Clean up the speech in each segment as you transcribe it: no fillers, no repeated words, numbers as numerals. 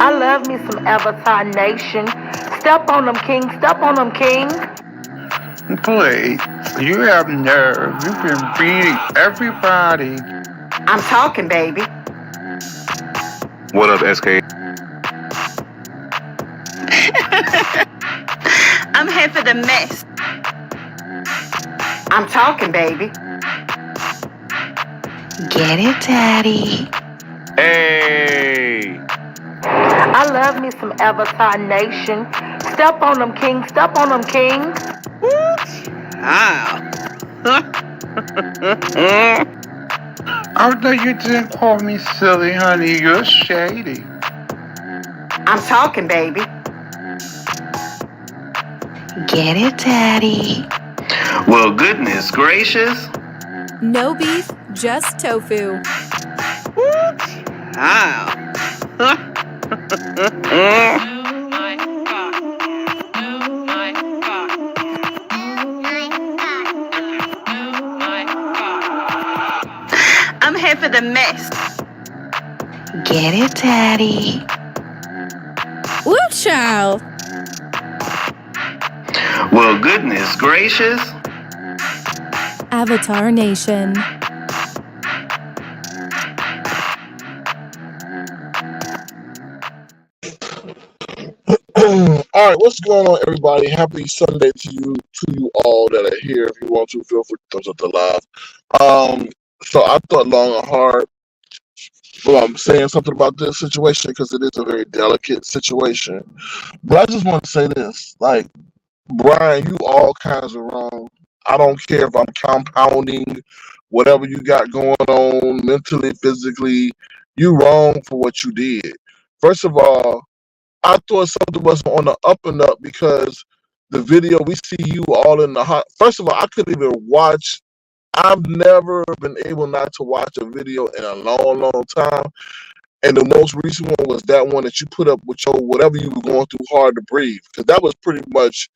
I love me some Avatar Nation. Step on them, king. Step on them, king. Please, you have nerve. You've been beating everybody. I'm talking, baby. What up, SK? I'm here for the mess. I'm talking, baby. Get it, daddy. Hey! I love me some Avatar Nation. Step on them, king. Step on them, king. Oh, no, you didn't call me silly, honey. You're shady. I'm talking, baby. Get it, daddy. Well, goodness gracious. No beef, just tofu. I'm here for the mess. Get it, daddy. Woo, child. Well, goodness gracious. Avatar Nation. All right, what's going on, everybody? Happy Sunday to you all that are here. If you want to, feel free to thumbs up the live. So I thought long and hard. Well, I'm saying something about this situation because it is a very delicate situation. But I just want to say this: like, Brian, you all kinds of wrong. I don't care if I'm compounding whatever you got going on mentally, physically. You wrong for what you did. First of all, I thought something was on the up and up because the video we see you all in the hot. First of all, I couldn't even watch. I've never been able not to watch a video in a long, long time. And the most recent one was that one that you put up with your whatever you were going through hard to breathe. Because that was pretty much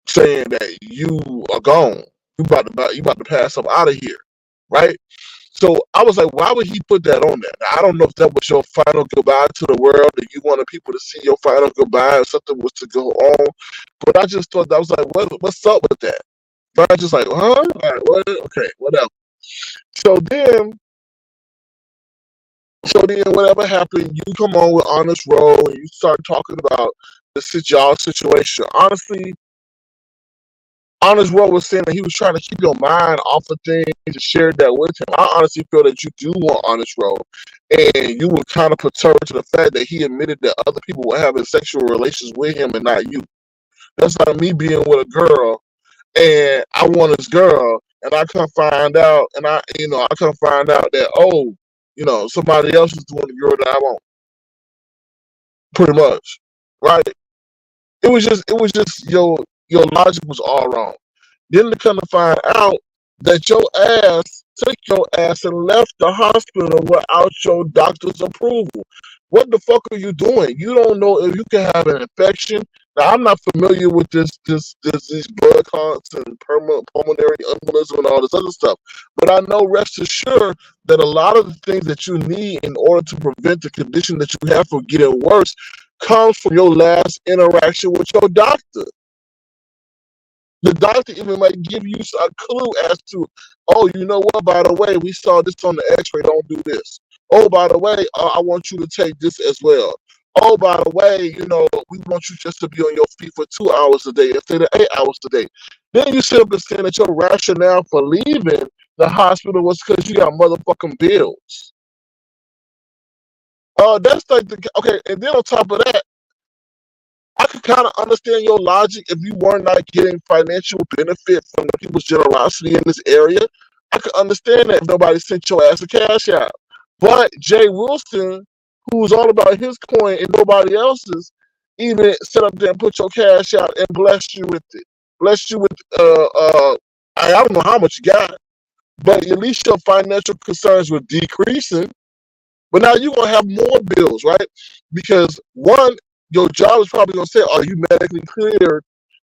saying that you are gone. You about to pass up out of here. Right? So I was like, why would he put that on there? Now, I don't know if that was your final goodbye to the world, and you wanted people to see your final goodbye, or something was to go on. But I just thought that was like, what's up with that? But I just like, huh? All right, what? Okay, whatever. So then whatever happened, you come on with Honest Roll and you start talking about y'all situation. Honestly, Honest Roll was saying that he was trying to keep your mind off of things and shared that with him. I honestly feel that you do want Honest Roll, and you were kind of perturbed to the fact that he admitted that other people were having sexual relations with him and not you. That's like me being with a girl and I want this girl, and I come find out, and I come find out that somebody else is doing the girl that I want, pretty much, right? It was just your logic was all wrong. Then to come to find out that your ass took your ass and left the hospital without your doctor's approval. What the fuck are you doing? You don't know if you can have an infection. Now I'm not familiar with these blood clots and pulmonary embolism and all this other stuff, but I know, rest assured, that a lot of the things that you need in order to prevent the condition that you have from getting worse comes from your last interaction with your doctor. The doctor even might give you a clue as to, oh, you know what, by the way, we saw this on the x-ray, don't do this. Oh, by the way, I want you to take this as well. Oh, by the way, we want you just to be on your feet for 2 hours a day instead of 8 hours a day. Then you sit up and saying that your rationale for leaving the hospital was because you got motherfucking bills. That's like okay, and then on top of that, I could kind of understand your logic if you were not getting financial benefit from the people's generosity in this area. I could understand that if nobody sent your ass a cash out. But Jay Wilson, who's all about his coin and nobody else's, even set up there and put your cash out and bless you with it. Bless you with I don't know how much you got, but at least your financial concerns were decreasing. But now you're gonna have more bills, right? Because one, your job is probably gonna say, "Are you medically cleared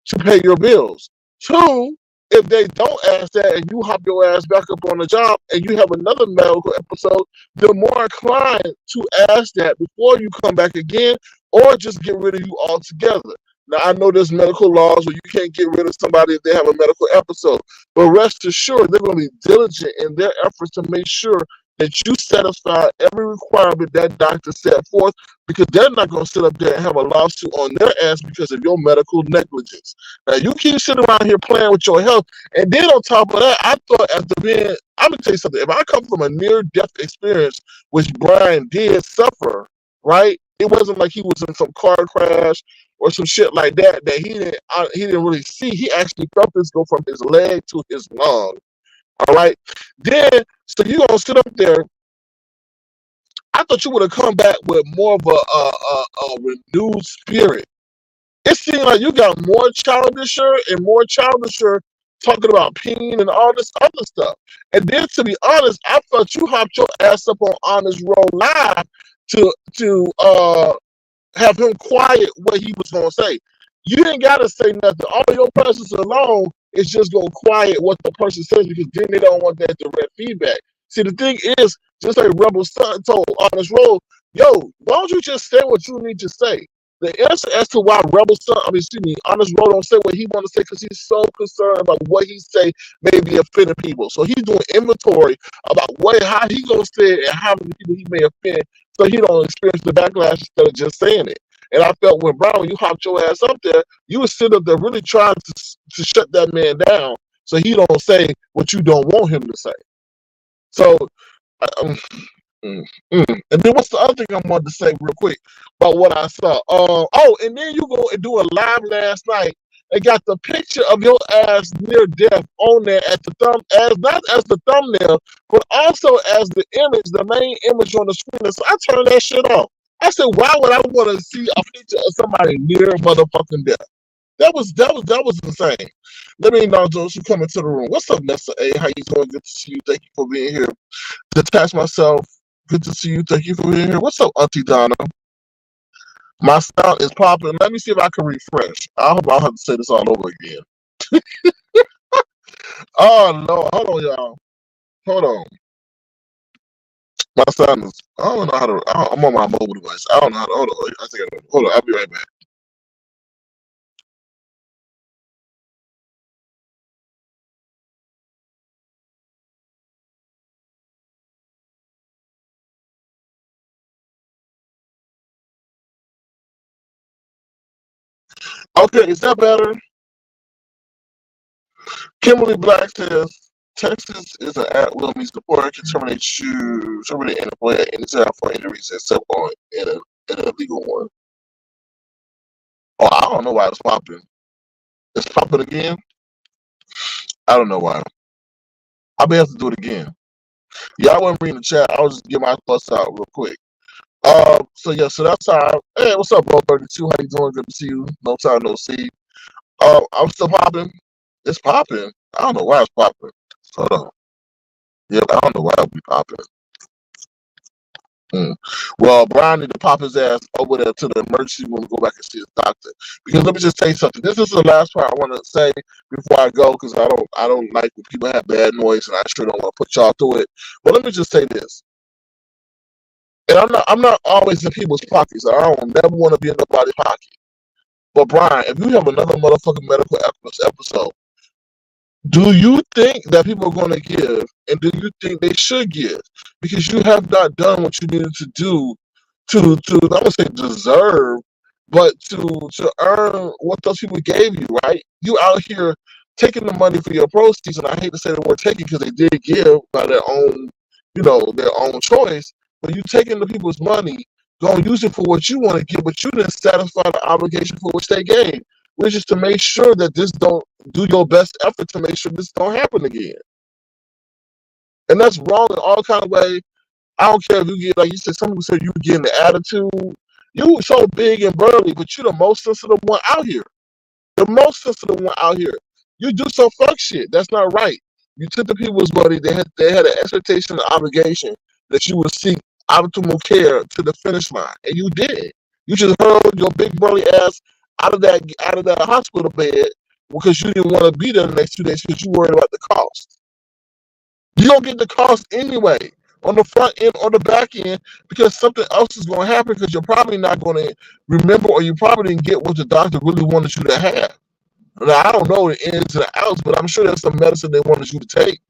to pay your bills?" Two, if they don't ask that and you hop your ass back up on the job and you have another medical episode, they're more inclined to ask that before you come back again, or just get rid of you altogether. Now, I know there's medical laws where you can't get rid of somebody if they have a medical episode, but rest assured they're going to be diligent in their efforts to make sure that you satisfy every requirement that doctor set forth, because they're not going to sit up there and have a lawsuit on their ass because of your medical negligence. Now, you keep sitting around here playing with your health, and then on top of that, I thought after being, I'm going to tell you something, if I come from a near-death experience, which Brian did suffer, right? It wasn't like he was in some car crash or some shit like that he didn't really see. He actually felt this go from his leg to his lung. All right. Then, so you gonna sit up there. I thought you would have come back with more of a renewed spirit. It seemed like you got more childisher and more childisher talking about pain and all this other stuff. And then, to be honest, I thought you hopped your ass up on Honest Roll Live to have him quiet what he was gonna say. You didn't gotta say nothing. All your presence alone is just gonna quiet what the person says, because then they don't want that direct feedback. See, the thing is, just like Rebel Son told Honest Roll, yo, why don't you just say what you need to say? The answer as to why Honest Roll don't say what he want to say, because he's so concerned about what he say may be offending people. So he's doing inventory about how he gonna say it and how many people he may offend, so he don't experience the backlash instead of just saying it. And I felt when you hopped your ass up there, you was sitting up there really trying to shut that man down so he don't say what you don't want him to say. So, and then what's the other thing I wanted to say real quick about what I saw? And then you go and do a live last night and got the picture of your ass near death on there at the not as the thumbnail, but also as the image, the main image on the screen. And so I turned that shit off. I said, why would I want to see a picture of somebody near motherfucking death? That was insane. Let me know those who come into the room. What's up, Nessa A? How you doing? Good to see you. Thank you for being here. Detach myself. Good to see you. Thank you for being here. What's up, Auntie Donna? My sound is popping. Let me see if I can refresh. I hope I don't have to say this all over again. Oh no, hold on, y'all. Hold on. My sound is. I don't know how to. I'm on my mobile device. I don't know how to. Hold on. I think hold on. I'll be right back. Okay, is that better? Kimberly Black says Texas is an at-will means the employer can terminate an employee at any time for any reason except on an illegal one. Oh, I don't know why it's popping. It's popping again. I don't know why. I may have to do it again. Y'all wasn't reading the chat. I was just getting my thoughts out real quick. So that's how. Hey, what's up, bro? 32. How you doing? Good to see you. No time no see. I'm still popping. It's popping. I don't know why it's popping. Hold on. Yeah, I don't know why it'll be popping. Well, Brian need to pop his ass over there to the emergency room and go back and see his doctor. Because let me just tell you something. This is the last part I want to say before I go, because I don't like when people have bad noise, and I sure don't want to put y'all through it. But let me just say this. And I'm not always in people's pockets. I don't never want to be in nobody's pocket. But Brian, if you have another motherfucking medical episode, do you think that people are going to give, and do you think they should give? Because you have not done what you needed to do to I don't say deserve, but to earn what those people gave you, right? You out here taking the money for your proceeds, and I hate to say the word taking because they did give by their own, their own choice. But you taking the people's money, gonna use it for what you want to give, but you didn't satisfy the obligation for which they gave, which is to make sure that this don't do your best effort to make sure this don't happen again. And that's wrong in all kind of ways. I don't care if you get, like you said, some people say you getting the attitude. You so big and burly, but you're the most sensitive one out here. The most sensitive one out here. You do some fuck shit. That's not right. You took the people's money. They had an expectation and obligation that you would seek optimal care to the finish line, and you did. You just hurled your big burly ass out of that hospital bed because you didn't want to be there the next 2 days because you worried about the cost. You don't get the cost anyway on the front end or the back end because something else is going to happen because you're probably not going to remember or you probably didn't get what the doctor really wanted you to have. Now, I don't know the ins and the outs, but I'm sure there's some medicine they wanted you to take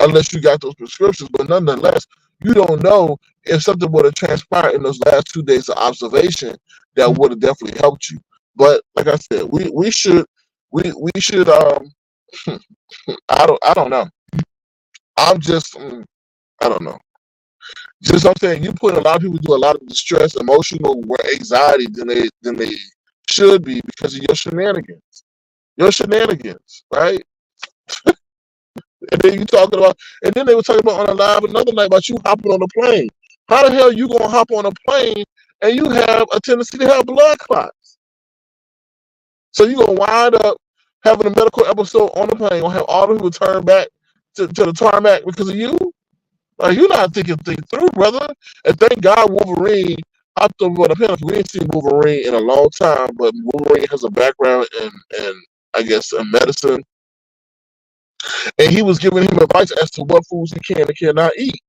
unless you got those prescriptions. But nonetheless, you don't know if something would have transpired in those last 2 days of observation that would have definitely helped you. But like I said, we should I don't know. I'm just I don't know. Just I'm saying you put a lot of people through a lot of distress, emotional anxiety than they should be because of your shenanigans. Your shenanigans, right? And then you talking about, and then they were talking about on a live another night about you hopping on a plane. How the hell you gonna hop on a plane and you have a tendency to have blood clots? So you gonna wind up having a medical episode on the plane, gonna have all the people turn back to the tarmac because of you? Like you're not thinking things through, brother. And thank God Wolverine. We ain't seen Wolverine in a long time, but Wolverine has a background in I guess in medicine. And he was giving him advice as to what foods he can and cannot eat.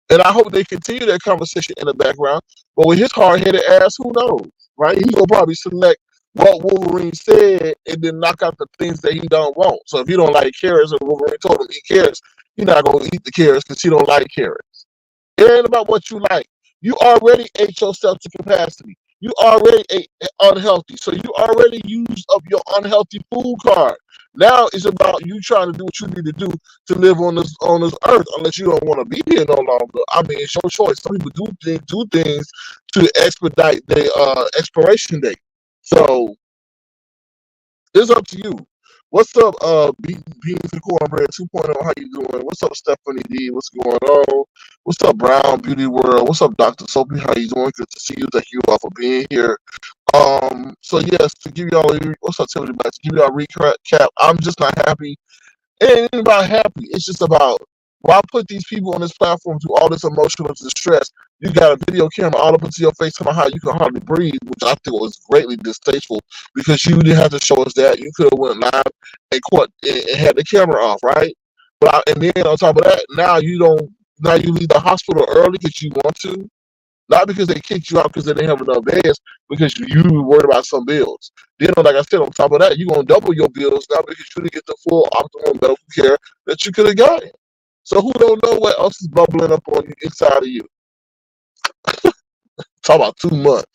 And I hope they continue that conversation in the background. But with his hard-headed ass, who knows, right? He's going to probably select what Wolverine said and then knock out the things that he don't want. So if you don't like carrots and Wolverine told him eat carrots, you're not going to eat the carrots because you don't like carrots. It ain't about what you like. You already ate yourself to capacity. You already ate unhealthy. So you already used up your unhealthy food card. Now it's about you trying to do what you need to do to live on this earth, unless you don't want to be here no longer. I mean, it's your choice. Some people do things to expedite their expiration date. So it's up to you. What's up, Beans and Cornbread 2.0? How you doing? What's up, Stephanie D? What's going on? What's up, Brown Beauty World? What's up, Dr. Soapy? How you doing? Good to see you. Thank you all for being here. So yes, to give y'all what's up, Timothy? To give y'all a recap, I'm just not happy. It ain't about happy. It's just about why put these people on this platform through all this emotional distress. You got a video camera all up into your face talking about how you can hardly breathe, which I think was greatly distasteful because you didn't have to show us that. You could have went live and caught and had the camera off, right? And then on top of that, now you leave the hospital early because you want to. Not because they kicked you out because they didn't have enough beds, because you were worried about some bills. Then, like I said, on top of that, you're going to double your bills now because you didn't get the full optimal medical care that you could have gotten. So who don't know what else is bubbling up on you inside of you? Talk about 2 months.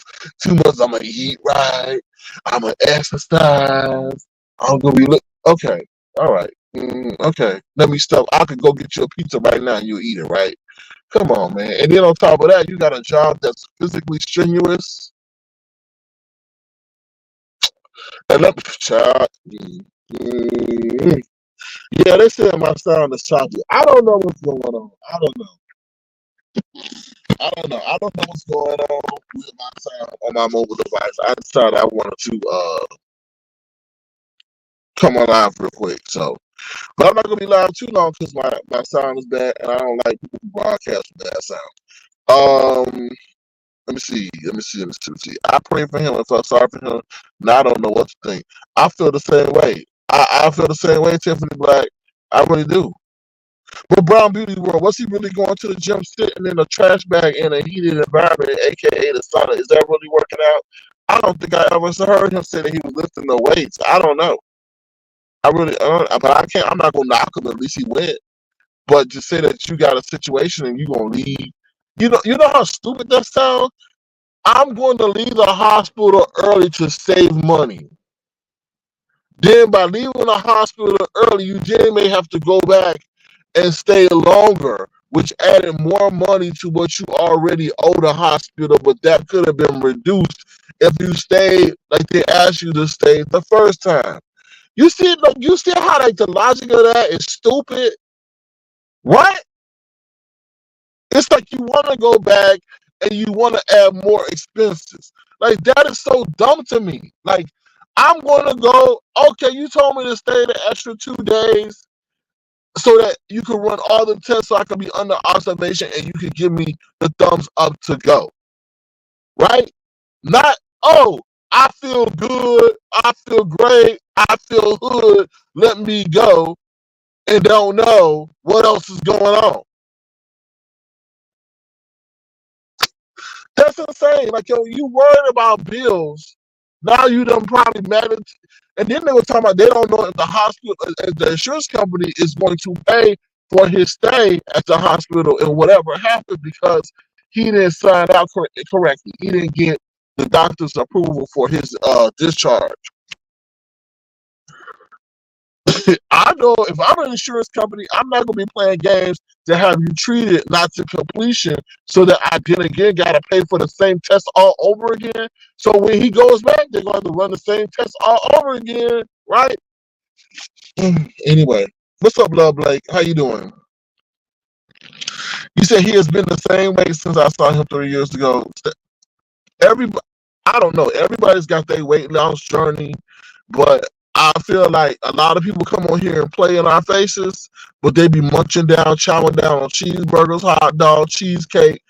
2 months, I'm going to eat right. I'm going to exercise. I'm going to be okay. All right. Okay. Let me stop. I could go get you a pizza right now and you'll eat it, right? Come on, man. And then on top of that, you got a job that's physically strenuous. And let me, child. Yeah, they said my sound is choppy. I don't know what's going on. I don't know. I don't know what's going on with my sound on my mobile device. I decided I wanted to come on live real quick. So, but I'm not gonna be live too long because my sound is bad and I don't like people who broadcast with bad sound. Let me see. I pray for him and felt sorry for him. Now I don't know what to think. I feel the same way. I feel the same way, Tiffany Black. I really do. But Brown Beauty World, was he really going to the gym sitting in a trash bag in a heated environment, aka the sauna? Is that really working out? I don't think I ever heard him say that he was lifting the weights. I don't know. I really, but I can't. I'm not gonna knock him. At least he went. But to say that you got a situation and you gonna leave, you know how stupid that sounds. I'm going to leave the hospital early to save money. Then by leaving the hospital early, you then may have to go back and stay longer, which added more money to what you already owe the hospital, but that could have been reduced if you stayed like they asked you to stay the first time. You see how like the logic of that is stupid? What? It's like you want to go back and you want to add more expenses. Like, that is so dumb to me. Like, I'm going to go, okay, you told me to stay the extra 2 days so that you can run all the tests so I can be under observation and you can give me the thumbs up to go. Right? Not, oh, I feel good. I feel great. I feel hood. Let me go and don't know what else is going on. That's insane. Like, yo, you worried about bills. Now you done probably managed. And then they were talking about they don't know if the hospital, if the insurance company is going to pay for his stay at the hospital and whatever happened because he didn't sign out correctly. He didn't get the doctor's approval for his discharge. I know if I'm an insurance company, I'm not going to be playing games to have you treated not to completion so that I then again got to pay for the same test all over again. So when he goes back, they're going to have to run the same test all over again, right? Anyway, what's up, Love Blake? How you doing? You said he has been the same way since I saw him 3 years ago. Everybody, I don't know. Everybody's got their weight loss journey, but I feel like a lot of people come on here and play in our faces, but they be munching down, chowing down on cheeseburgers, hot dog, cheesecake,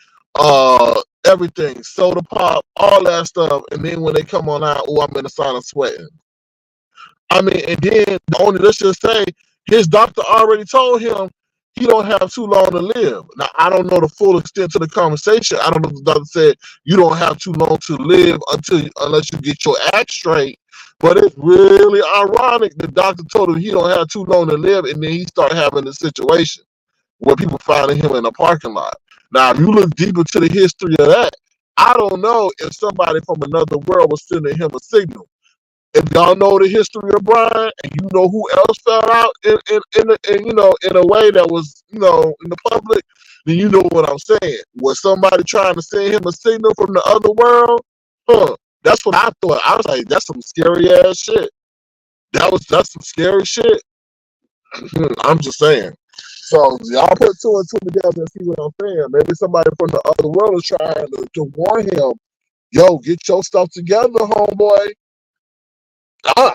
everything, soda pop, all that stuff. And then when they come on out, oh, I'm in the sauna sweating. I mean, and then let's just say his doctor already told him he don't have too long to live. Now, I don't know the full extent to the conversation. I don't know if the doctor said you don't have too long to live unless you get your act straight. But it's really ironic the doctor told him he don't have too long to live, and then he started having a situation where people finding him in a parking lot. Now, if you look deeper to the history of that, I don't know if somebody from another world was sending him a signal. If y'all know the history of Briiiine and you know who else fell out in a way that was, in the public, then you know what I'm saying. Was somebody trying to send him a signal from the other world? That's what I thought. I was like, that's some scary ass shit. That's some scary shit. I'm just saying. So y'all put two and two together and see what I'm saying. Maybe somebody from the other world is trying to warn him, yo, get your stuff together, homeboy. I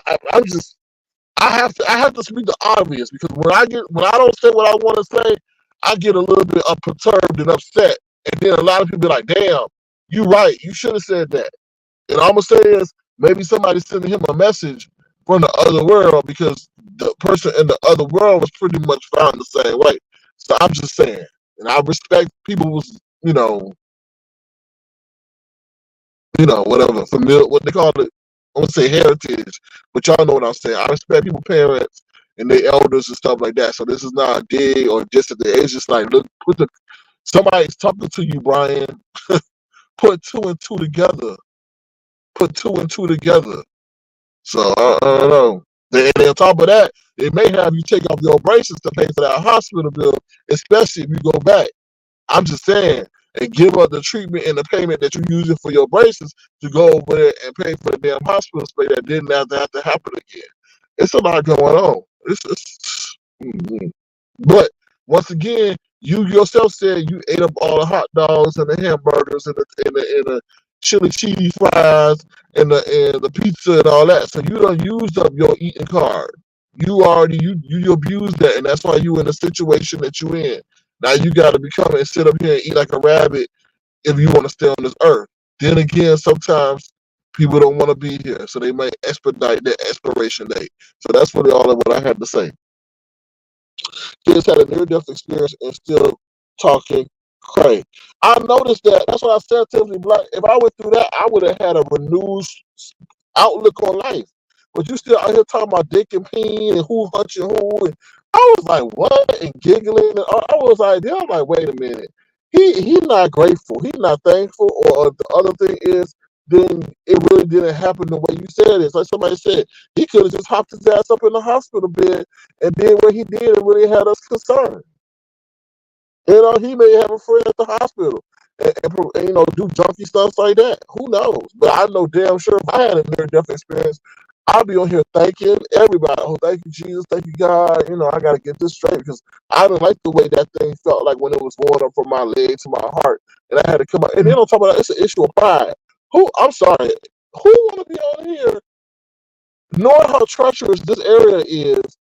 have to speak the obvious because when I don't say what I want to say, I get a little bit perturbed and upset, and then a lot of people be like, "Damn, you right, you should have said that." And all I'm gonna say is maybe somebody sending him a message from the other world because the person in the other world was pretty much found the same way. So I'm just saying, and I respect people's, whatever, familiar, what they call it. I won't say heritage, but y'all know what I'm saying. I respect people's parents and their elders and stuff like that. So this is not a dig or just a dig. It's just like, look, somebody's talking to you, Briiiine. Put two and two together. Put two and two together. So I don't know. And on top of that, it may have you take off your braces to pay for that hospital bill, especially if you go back. I'm just saying, and give up the treatment and the payment that you're using for your braces to go over there and pay for the damn hospital stay that didn't have to happen again. It's a lot going on. But once again, you yourself said you ate up all the hot dogs and the hamburgers and the chili cheese fries and the pizza and all that. So you done used up your eating card. You abused that, and that's why you in the situation that you in. Now you got to become and sit up here and eat like a rabbit if you want to stay on this earth. Then again, sometimes people don't want to be here, so they might expedite their expiration date. So that's really all of what I had to say. Kids had a near-death experience and still talking cray. I noticed that. That's what I said to Tiffany Black. If I went through that, I would have had a renewed outlook on life. But you still out here talking about dick and peen and who hunching who, and I was like, what? And giggling. And I was like, I'm like, wait a minute. He's not grateful. He's not thankful. Or the other thing is, then it really didn't happen the way you said it. It's like somebody said, he could have just hopped his ass up in the hospital bed and did what he did and really had us concerned. He may have a friend at the hospital and do junky stuff like that. Who knows? But I know damn sure if I had a near-death experience, I'll be on here thanking everybody. Oh, thank you, Jesus. Thank you, God. I got to get this straight because I didn't like the way that thing felt like when it was going up from my leg to my heart. And I had to come out. And then on top of that, it's an issue of pride. I'm sorry. Who want to be on here knowing how treacherous this area is,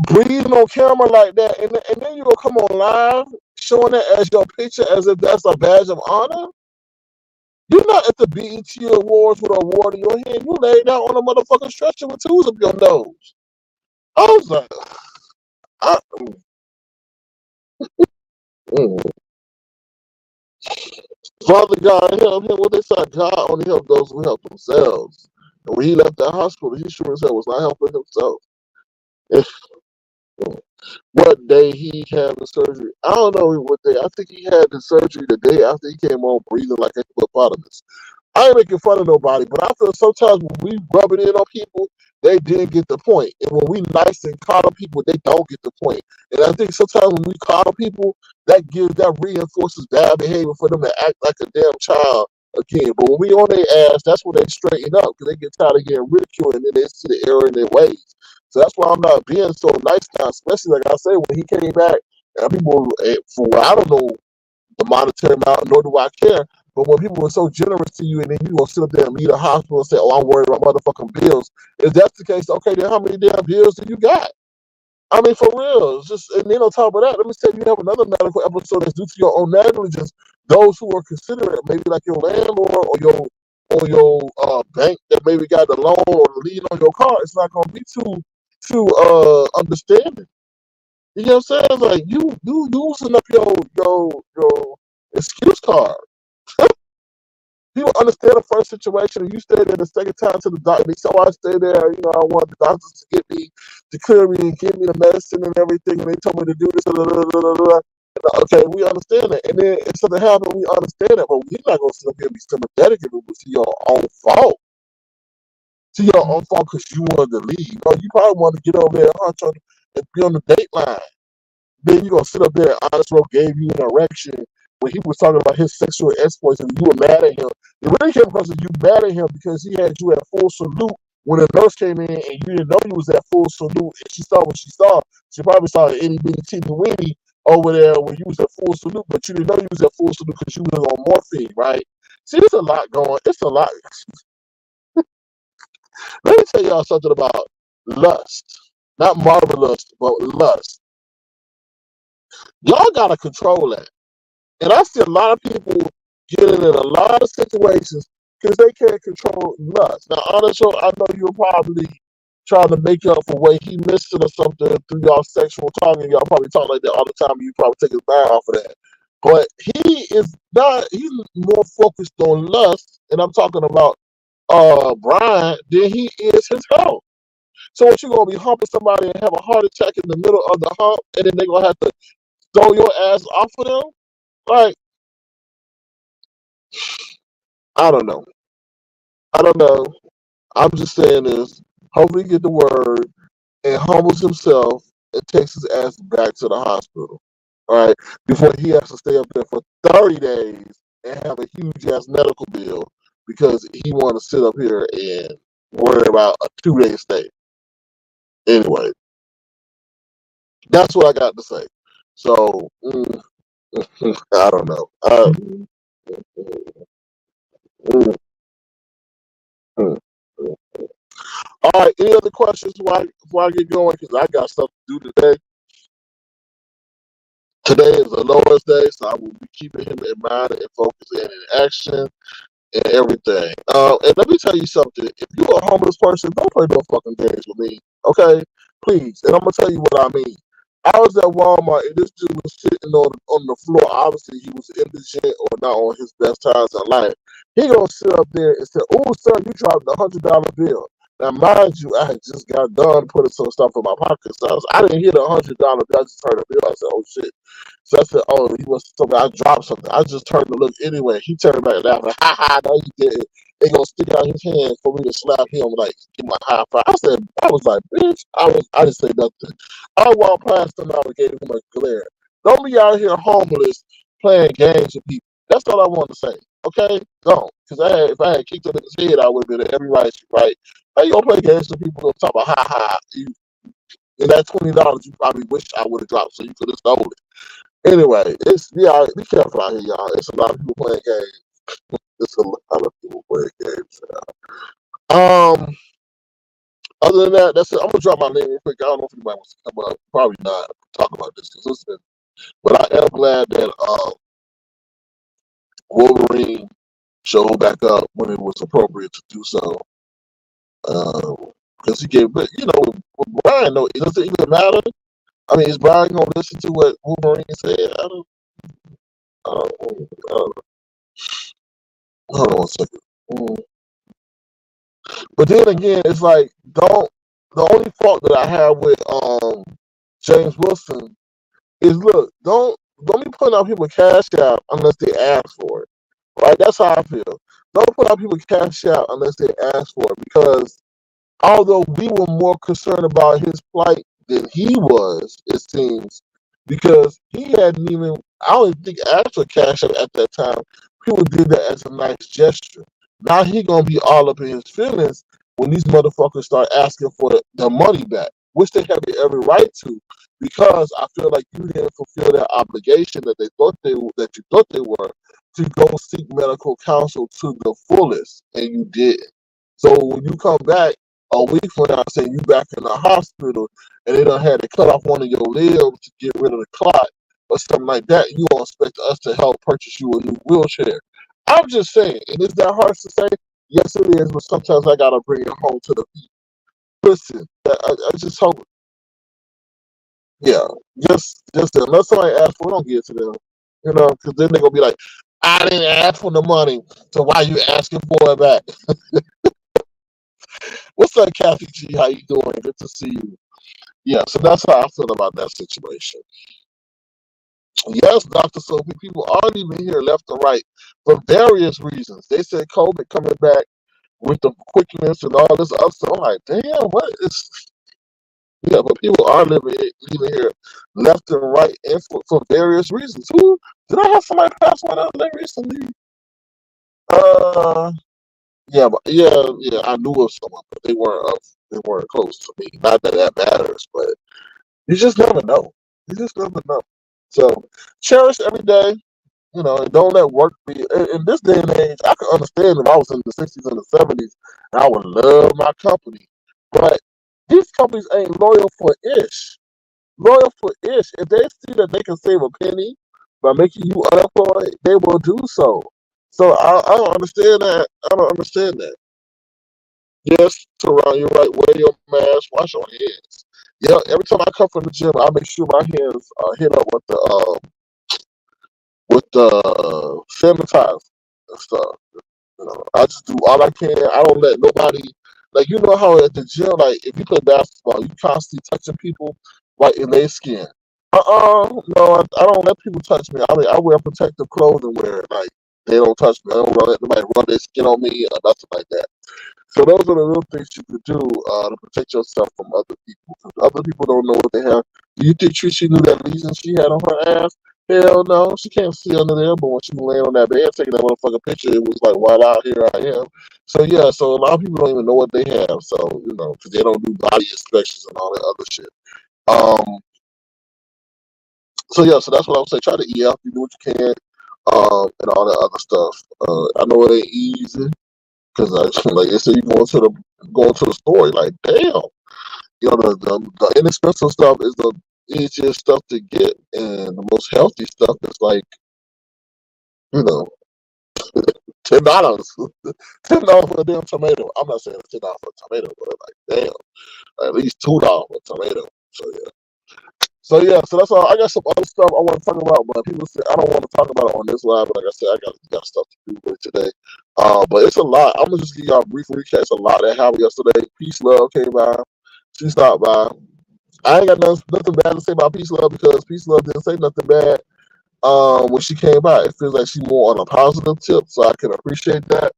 breathing on camera like that, and then you gonna come on live showing that as your picture as if that's a badge of honor? You're not at the BET Awards with an award in your hand. You laid out on a motherfucking stretcher with tools up your nose. I was like, I, mm. Father God help him. What they say, God only help those who help themselves. And when he left that hospital, he sure as hell was not helping himself. If, what day he had the surgery? I don't know what day. I think he had the surgery the day after he came on breathing like a hippopotamus. I ain't making fun of nobody, but I feel sometimes when we rub it in on people, they didn't get the point. And when we nice and coddle people, they don't get the point. And I think sometimes when we coddle people, that reinforces bad behavior for them to act like a damn child again. But when we on their ass, that's when they straighten up because they get tired of getting ridiculed and then they see the error in their ways. So that's why I'm not being so nice now, especially like I say, when he came back, and people, for I don't know the monetary amount, nor do I care. But when people were so generous to you, and then you gonna sit up there and leave the hospital and say, "Oh, I'm worried about motherfucking bills." If that's the case, okay, then how many damn bills do you got? I mean, for real. It's just, and then on top of that, let me say, you have another medical episode that's due to your own negligence. Those who are considerate, maybe like your landlord or your bank that maybe got the loan or the lien on your car, it's not gonna be too understanding. You know what I'm saying? It's like you using up your excuse card. People understand the first situation, and you stay there the second time to the doctor. They say, "Oh, I stay there. You know, I want the doctors to get me, to clear me, and give me the medicine and everything." And they told me to do this. Blah, blah, blah, blah, blah. Okay, we understand that. And then if something happens, we understand that. But we're not going to sit up here and be sympathetic if it was your own fault. To your own fault because you wanted to leave. No, you probably wanted to get over there and hunch on and be on the date line. Then you gonna sit up there and Honest Row gave you an erection when he was talking about his sexual exploits and you were mad at him. It really came across as you mad at him because he had you at full salute when the nurse came in and you didn't know you was at full salute and she saw what she saw. She probably saw an itty bitty teeny weeny over there when you was at full salute, but you didn't know you was at full salute because you was on morphine, right? See, there's a lot going. It's a lot. Let me tell y'all something about lust. Not marvelous, but lust. Y'all gotta control that. And I see a lot of people getting in a lot of situations because they can't control lust. Now, honestly, I know you're probably trying to make up for what he missed it or something through y'all sexual talking. Y'all probably talk like that all the time. And you probably take his mind off of that. But he is not, he's more focused on lust, and I'm talking about Briiiine, than he is his health. So what you gonna be humping somebody and have a heart attack in the middle of the hump, and then they're gonna have to throw your ass off of them? Like, I don't know. I don't know. I'm just saying this. Hopefully, he get the word and humbles himself and takes his ass back to the hospital. All right, before he has to stay up there for 30 days and have a huge ass medical bill because he want to sit up here and worry about a 2-day stay. Anyway, that's what I got to say. So I don't know. Mm, mm, mm. All right. Any other questions before I get going? Because I got stuff to do today. Today is the lowest day, so I will be keeping him in mind and focus and in action and everything. And let me tell you something. If you're a homeless person, don't play no fucking games with me. Okay? Please. And I'm gonna tell you what I mean. I was at Walmart and this dude was sitting on the floor. Obviously he was indigent or not on his best times in life. He gonna sit up there and say, "Oh sir, you dropped $100 bill." Now mind you, I had just got done putting some stuff in my pocket. So I didn't hear the $100 bill. I just heard a bill. I said, "Oh shit." So I said, "Oh, he wants something. I dropped something." I just turned to look anyway. He turned back laughing. Ha ha, no, you didn't. They gonna stick out his hand for me to slap him, like, give him a high five. I was like, bitch. I didn't say nothing. I walked past him out and gave him a glare. Don't be out here homeless playing games with people. That's all I want to say. Okay? Don't. Because if I had kicked him in his head, I would have been at every right. How you gonna play games with people gonna talk about ha ha? And that $20 you probably wish I would have dropped so you could have stole it. Anyway, be careful out here, y'all. It's a lot of people playing games. It's a lot of people playing games. Um, Other than that, that's it. I'm gonna drop my name real quick. I don't know if anybody wants to come up. Probably not talk about this because but I am glad that Wolverine show back up when it was appropriate to do so. Because he gave, but with Brian, no, it doesn't even matter. I mean, is Brian gonna listen to what Wolverine said? I don't hold on one second. But then again, it's like the only fault that I have with James Wilson is look, don't be putting out people cash out unless they ask for it. Right? That's how I feel. Don't put out people cash out unless they ask for it, because although we were more concerned about his plight than he was, it seems, because he hadn't even, I don't even think, asked for cash out at that time. People did that as a nice gesture. Now he gonna be all up in his feelings when these motherfuckers start asking for the money back, which they have every right to, because I feel like you didn't fulfill that obligation that you thought they were, to go seek medical counsel to the fullest, and you didn't. So when you come back a week from now saying you back in the hospital and they done had to cut off one of your limbs to get rid of the clot or something like that, you don't expect us to help purchase you a new wheelchair. I'm just saying, and is that harsh to say? Yes, it is, but sometimes I gotta bring it home to the people. Listen, I just hope, yeah, just unless somebody asks for it, don't give it to them, because then they're gonna be like, I didn't ask for the money, so why you asking for it back? What's up, Kathy G? How you doing? Good to see you. Yeah, so that's how I feel about that situation. Yes, Dr. Sophie, people aren't even here left and right for various reasons. They said COVID coming back with the quickness and all this other stuff. I'm like, damn, what is... Yeah, but people are leaving here left and right and for various reasons. Who did I have somebody pass one out there recently? Yeah, I knew of someone, but they weren't close to me. Not that that matters, but you just never know. You just never know. So cherish every day, and don't let work be. In this day and age, I could understand if I was in the 60s and the 70s, and I would love my company. But these companies ain't loyal for ish. Loyal for ish. If they see that they can save a penny by making you unemployed, they will do so. So I don't understand that. I don't understand that. Yes, Teron, you're right. Wear your mask. Wash your hands. Yeah, every time I come from the gym, I make sure my hands are hit up with the sanitizer and stuff. I just do all I can. I don't let nobody, like, how at the gym, like, if you play basketball, you constantly touching people right in their skin. No, I don't let people touch me. I mean, I wear protective clothing where, like, they don't touch me. I don't let nobody rub their skin on me or nothing like that. So those are the little things you could do to protect yourself from other people. Because other people don't know what they have. Do you think Trisha knew that lesion she had on her ass? Hell no, she can't see under there. But when she was laying on that bed taking that motherfucking picture, it was like, voila, here I am. So yeah, so a lot of people don't even know what they have. So because they don't do body inspections and all that other shit. So yeah, so that's what I would say. Try to EF, you do what you can, and all that other stuff. I know it ain't easy. Because like I said, you going to the store, like damn, the inexpensive stuff is the easiest stuff to get, and the most healthy stuff is like you know $10, $10 for a damn tomato. I'm not saying $10 for a tomato, but like damn, at least $2 for a tomato. So yeah, so that's all. I got some other stuff I want to talk about, but people say I don't want to talk about it on this live. But like I said, I got stuff to do with it today. But it's a lot. I'm gonna just give y'all a brief recap. It's a lot that happened yesterday. Peace Love came by. She stopped by. I ain't got nothing bad to say about Peace Love because Peace Love didn't say nothing bad when she came by. It feels like she's more on a positive tip, so I can appreciate that.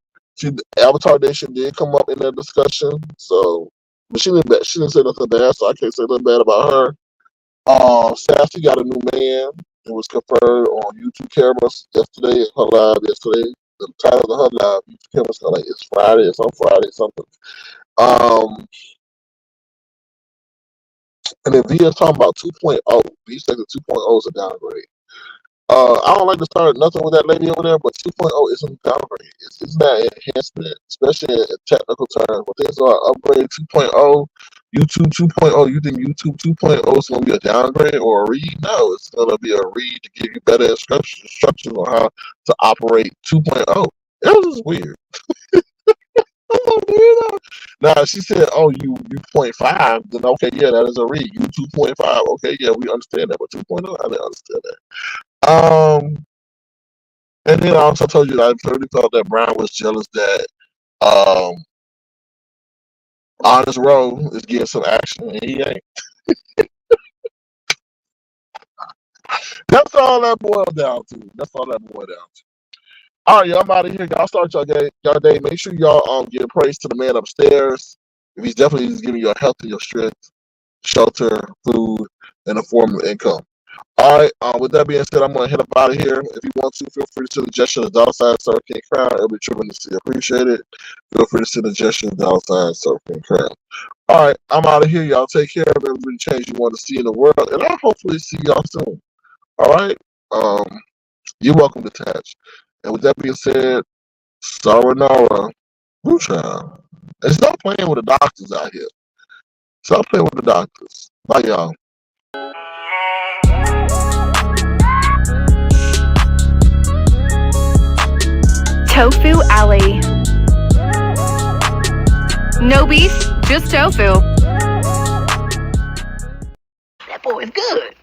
Avatar Nation did come up in that discussion, so but she didn't say nothing bad, so I can't say nothing bad about her. Sassy got a new man. It was confirmed on YouTube cameras yesterday. Her live yesterday. The title of her live YouTube cameras like it's Friday. It's on Friday something. And then V is talking about 2.0. V said the 2.0 is a downgrade. I don't like to start nothing with that lady over there, but 2.0 isn't a downgrade. It's not an enhancement, especially in technical terms. But things are upgrade 2.0, YouTube 2.0. You think YouTube 2.0 is going to be a downgrade or a read? No, it's going to be a read to give you better instructions on how to operate 2.0. It was just weird. I'm like, weirdo. Now she said, "Oh, you 0.5." Then okay, yeah, that is a read. You 2.5. Okay, yeah, we understand that. But 2.0, I didn't understand that. And then I also told you that I clearly felt that Brown was jealous that Honest Row is getting some action and he ain't. That's all that boiled down to. That's all that boiled down to. All right, y'all, I'm out of here. Y'all start y'all day. Make sure y'all give praise to the man upstairs. If he's definitely just giving you your health and your strength, shelter, food, and a form of income. All right. With that being said, I'm gonna head up out of here. If you want to, feel free to send a gesture to $sign Surf King Crown. It'll be tremendously appreciated. Feel free to send a gesture to $sign Surf King Crown. All right, I'm out of here. Y'all take care of every change you want to see in the world, and I'll hopefully see y'all soon. All right. You're welcome to touch. And with that being said, Saranara, woo child. And stop playing with the doctors out here. Stop playing with the doctors. Bye, y'all. Tofu Alley. No beef, just tofu. That boy is good.